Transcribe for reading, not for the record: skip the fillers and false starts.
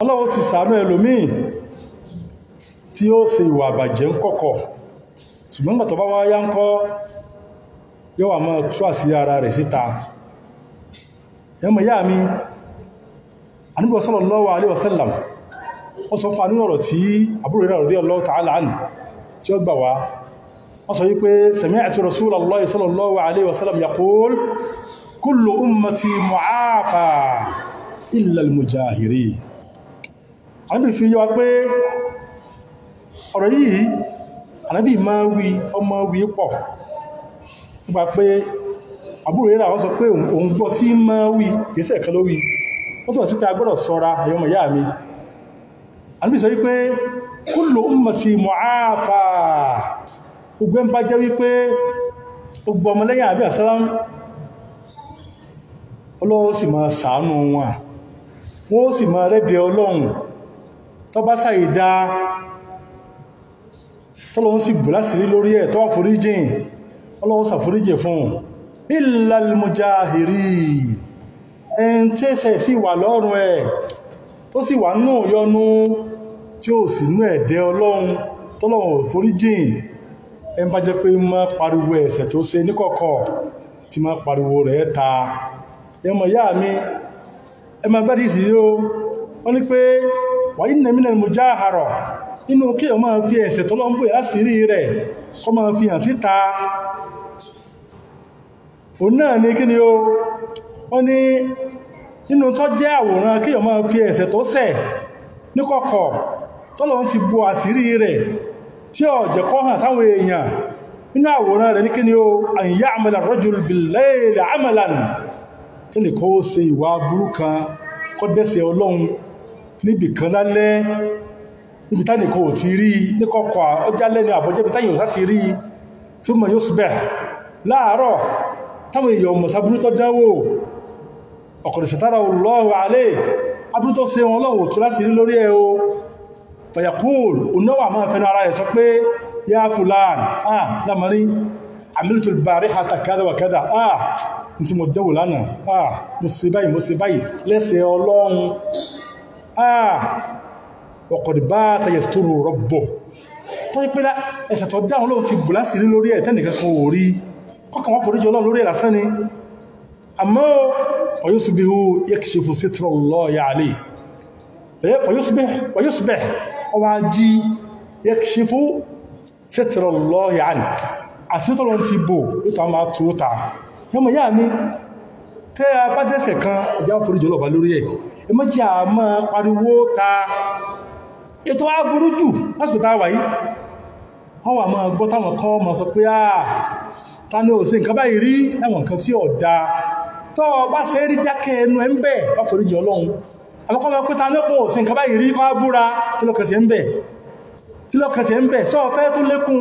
Ọlọ́run ti ṣàánú ẹlòmíì tí ó ṣe ìwà àbàjẹ́ ń kọ̀kọ̀, ṣùgbọ́n gbà tó bá wá yá ń kọ́ yóò wà máa tú àṣírí ara rẹ̀ síta. Ẹmọ ìyá mi, Ànábì sallallahu alaihi wasallam ó sọ fún ọ̀rọ̀ tí Abu Hurairah radiyallahu ta'ala anhu tí ó gbà wá. Wọ́n sọ wípé sami'tu Rasulallahi sallallahu alaihi wasallam yaqul kullu ummati mu'afa illa al-mujahirin. Ànábì fi yé wa pé ọ̀rọ̀ yìí Ànábì máa wí ọmọ wí pọ̀ nípa pé Abu Hurairah wọ́n sọ pé òun gbọ́ tí máa wí kìíṣẹ́ kan ló wí. Wọ́n tó wà sí pé a gbọ́dọ̀ ṣọ́ra ẹ̀yọ́mọ̀ ìyá mi. Ànábì sọ wípé kullu ummati mu'afa, gbogbo ń bá jẹ́ wípé gbogbo ọmọlẹ́yìn àbí àsálám Ọlọ́run sì máa ṣàánú wọn, wọ́n sì máa rẹ́dẹ̀ Ọlọ́run tó bá ṣàìdá tọ́lọ́run sì bù láṣìírí lórí ẹ̀ tó wá foríjìn Ọlọ́run ṣàforíjìn fún illa al-mujahirin, ẹn tí ẹsẹ̀ sì wà lọ́rùn ẹ̀ tó sì wà nù yọnu tí ó sì nú ẹ̀dẹ́ Ọlọ́run tọ́lọ́run foríjìn. Ẹn bá jẹ́ pé má pariwo ẹ̀ṣẹ̀ tó ṣe níkọ̀kọ̀ tí má pariwo rẹ̀ ta. Ẹmọ ìyá mi, ẹmọ bẹ́rẹ̀ sí yóò wọ́n ní pé wa inna minal mujahara, inú kí o máa fi ẹ̀ṣẹ̀ tọ́lọ́run bò láṣìírí rẹ̀ kó máa fi hàn síta. Òun náà ni kí ni ó wọ́n ní nínú tó jẹ́ àwòrán kí o máa fi ẹ̀ṣẹ̀ tó ṣẹ̀ níkọ̀kọ̀ tọ́lọ́run ti bò àṣírí rẹ̀ tí ó jẹ́ kó hàn sáwọn èèyàn. Nínú àwòrán rẹ̀ ní kí ni ó an ya'mala ar-rajulu bil-layli 'amalan, kí ni kó ṣe ìwà burú kan kó dẹ́ṣẹ̀ Ọlọ́run níbì kan lálẹ́ níbi táni kò ti rí níkọ̀kọ̀ ọjálẹ́ ní àbọ́jẹ́bí táyìn ò sáti rí thumma yusbih, láàárọ̀ táwọn èèyàn mọ̀ sáburú tó dánwò qad satarahu Allahu alayhi, aburú tó ṣe wọn Ọlọ́run tó láti rí lórí ẹ̀ o. Fa yaqul, onáwà máa fẹ́nu ara rẹ̀ sọ pé ya fulan, lámarí amiltu al-barihata kadha wa kadha, tí mo dẹ́wò lánàá, mo ṣe báyìí lẹ́sẹ̀ Ọlọ́run, wa qad bata yasturu rabbuh, tó yí pé ẹ̀ṣẹ̀ tó dáhùn Ọlọ́run ti bù láṣìírí lórí ẹ̀ tẹ́nìkan kan ò rí, kọ́kàn wọ́n foríjì Ọlọ́run lórí ẹ̀ lásán ni. Àmọ́ wa yusbihu yakshifu sitra Allahi alayhi, wa yusbih ọwá jí yakshifu sitra Allahi anhu, àti tó lọ́n ti bò lótò a máa tó ta. Ẹmọ ìyá mi, tẹ́ a bá dẹ́ṣẹ̀ kan ẹjá foríjì Ọlọ́run lórí ẹ̀, ẹ má jẹ́ a máa pariwo ta. Ètò aburú jù lásìkò tá a wà yìí, wọ́n wà máa gbọ́ táwọn kan máa sọ pé ta ni ò ṣe nǹkan báyìí rí láwọn nǹkan tí ò dáa, tó bá ṣe rí dákẹ́ ẹnu ẹ̀ ń bẹ̀ wá foríjì Ọlọ́run. Àmọ́kọ́ máa pé ta ní pò ṣe nǹkan báyìí rí kọ́ búra, kí ló kẹsẹ̀ ń bẹ̀ sọ́ọ̀fẹ́ tó lékún